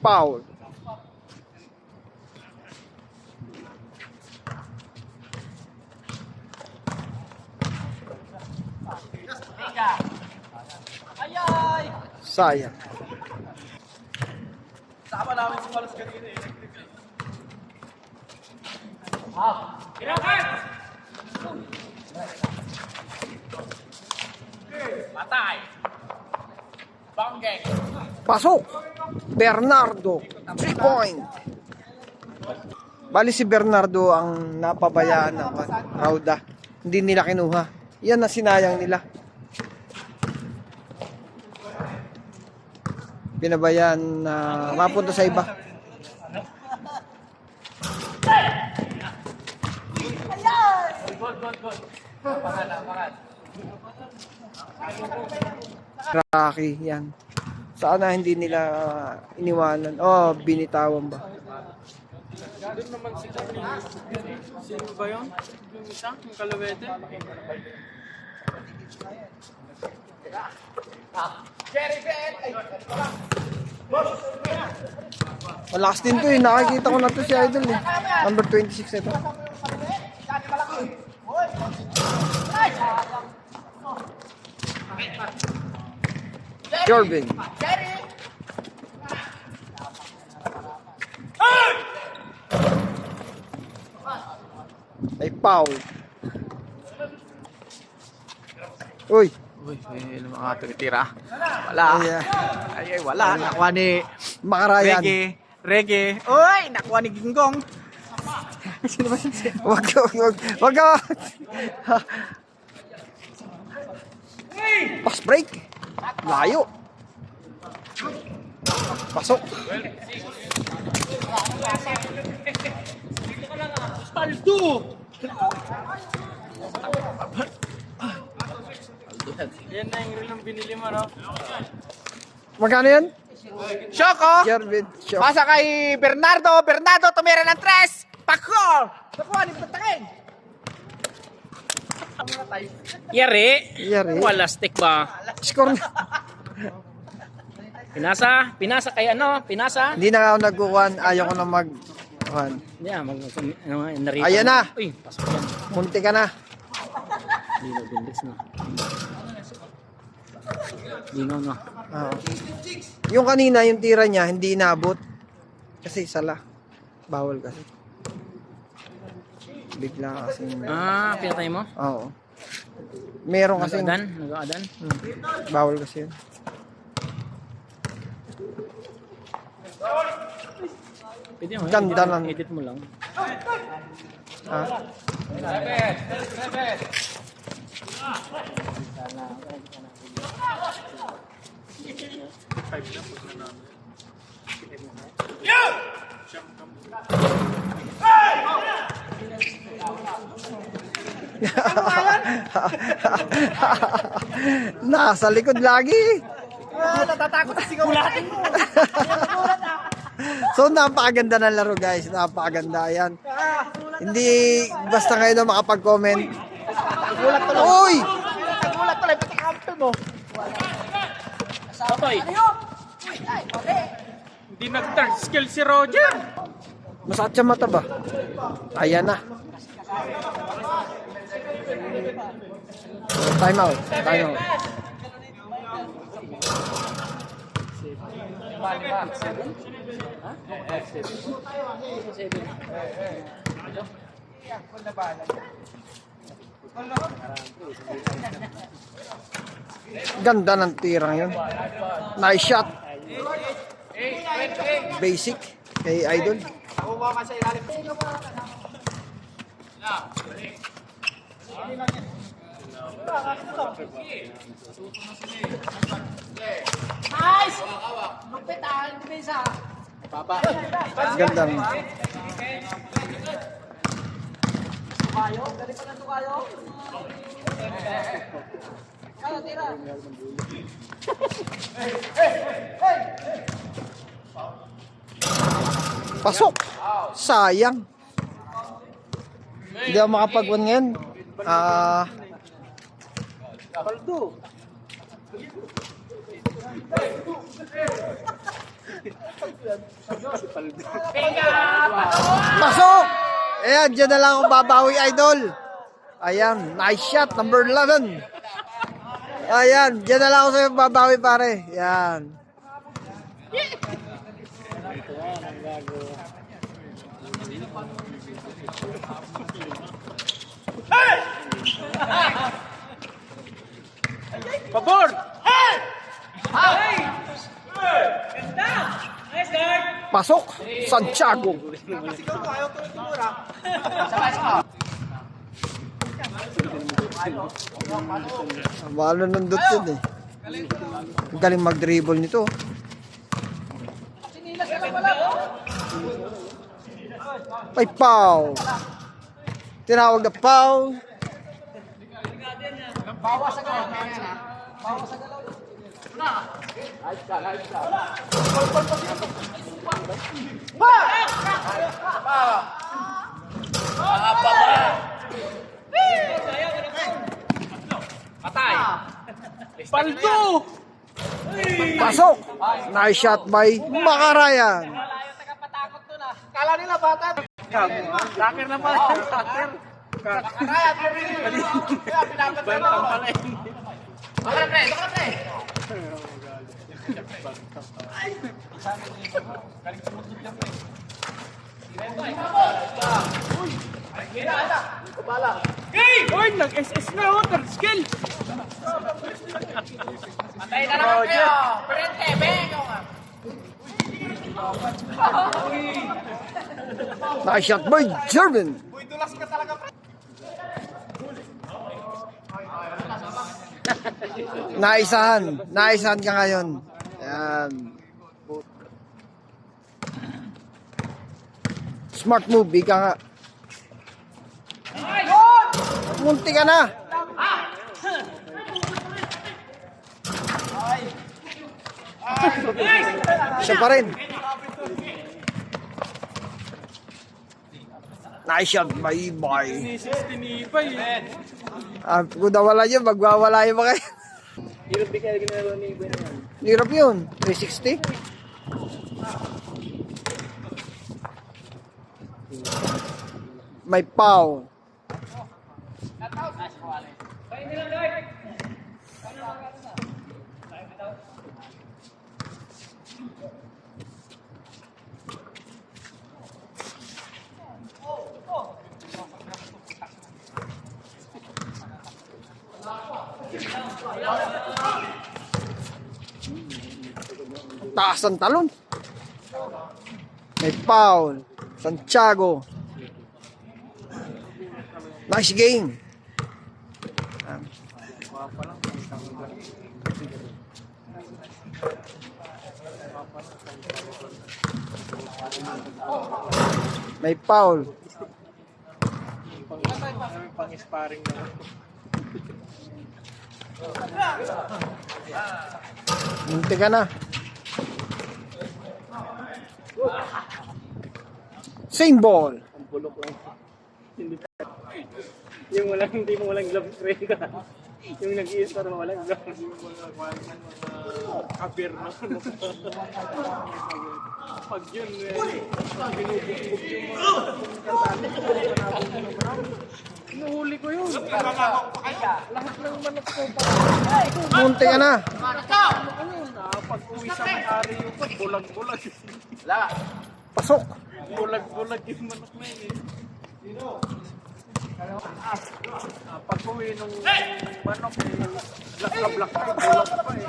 Foul. Sayang. Sama namin si Malos kanina eh. Patay. Banggeng. Pasok. Bernardo. 3 point. Bali si Bernardo ang napabayaan ng Rauda. Hindi nila kinuha. Yan na sinayang nila. Pinabayaan na mapunta sa iba. Rocky, yan. Sana hindi nila iniwanan. Oh, binitawan ba? Doon naman si sino ba yun? Yung isa? Yung kalawete? Malakas din to eh. Nakikita ko na to si Idol eh. Number 26 ito. Jorvin. Ay, foul. Uy. Uy, may mga tumitira. Wala. Ay, wala. Nakuha ni Makarayan. Reggae. Uy, nakuha ni Ginggong. Sino ba siya? Wag ka. Pass break. Layo. Pasok. Paldo! Yan na yung rin binili mo, no? Magkano yan? Shoko! Jorvin. Show. Pasa kay Bernardo. Bernardo, tumira ng 3. Pakol! Nakuha ni Patangin. Yari. Yari. Wala stick ba? Score na. Pinasa kay ano? Pinasa. Hindi na ako nagkukuhan. Ayaw ko na mag... Yeah, narito. Ayan na. Uy, pasok yan. Munti ka na. Dino, bindis na. Dino na. Oo. Yung kanina, yung tira niya, hindi inabot. Kasi sala. Bawal kasi. Bigla kasi. Pinatay mo? Oo. Meron kasi. Nag-aadan? Bawal kasi yun. Pwede mo. Ganda lang. Edit mo lang. Ha? Nasa likod lagi. Natatakot na sigaw natin mo. So napakaganda ng laro guys. Napakaganda yan. Hindi basta kayo na makapag-comment. Uy! Nagulat tuloy, pati kampe mo. Totoy. Hindi nag-turn skill si Roger. Masakit sa mata ba? Ayan na. Time out. Time out. Ganda ng tirang yun. Nice shot. Basic kay Idol. Nakuha ka sa ilalim. Nice! Lupit ah, hindi isa. Ganda ng. Tukayo? Galing pa ng tukayo? Kaya, tira. Pasok. Sayang. Hindi ako makapag-1 ngayon. Paldo. Pasok! Ayan, dyan na lang ako babawi, idol. Ayan, nice shot, number 11. Ayan, dyan na lang ako sa'yo babawi, pare. Ayan. Pabor! Pasok, Santiago. Malo nandot yun eh. Ang galing mag-dribble nito. Sinilas ka lang pala, oh. May foul. Tinawag na foul. Bawas sa galaw. Bawas sa galaw. Paldo! Pasok. Nice shot by Makarayan. Kala nila bata. Laker na pala. Laker. Kaya, pinapatay Bantang pala eh. Baka na, pre. Baka na, pre. Uy, nag-SS na oh, third skill. Patay na naman, pre. Prente, bengo nga. Nice shot by German. Naisahan ka ngayon. Ayan. Smart move, ika nga. Munti ka na. Siya pa rin. Nice shot, bye-bye. Ni-60 ni Ibay eh. Kung nawala yun, magwawala yung mga. Hirap di kaya ginagawa ni Ibay na yan. Hirap yun. 360. May foul. Taas ang talon. May foul. Santiago. Nice game. May foul. Pang-sparring na. Munti ka na. Same ball. Ang bulok lang. Hindi pa. Yung walang, hindi mo walang gloves rin ka. Yung nag-i-star mo walang gloves. Kabir na. Pag yun, binubugbog yung mga inuhuli ko yun. Lahat ng manok ko pa. Munti ka na. Pag-uwi sa may-ari yung bulag-bulag. Pasok. Bulag-bulag yung manok na yun eh. Pag-uwi nung manok eh, black na black na, bulag pa eh.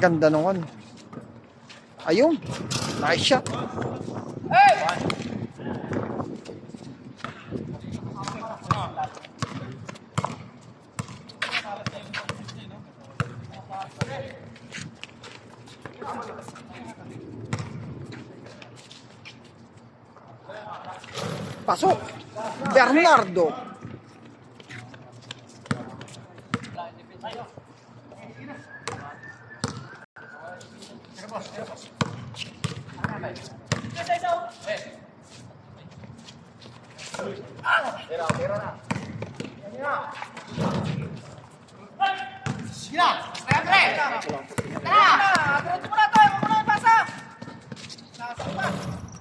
Ganda nung ano. Ayun. Nice shot. Pasok. Bernardo.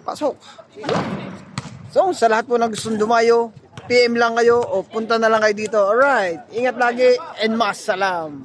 Pasok. So, sa lahat po ng gustong dumayo, PM lang kayo o punta na lang kayo dito. Alright, ingat lagi and mas salam.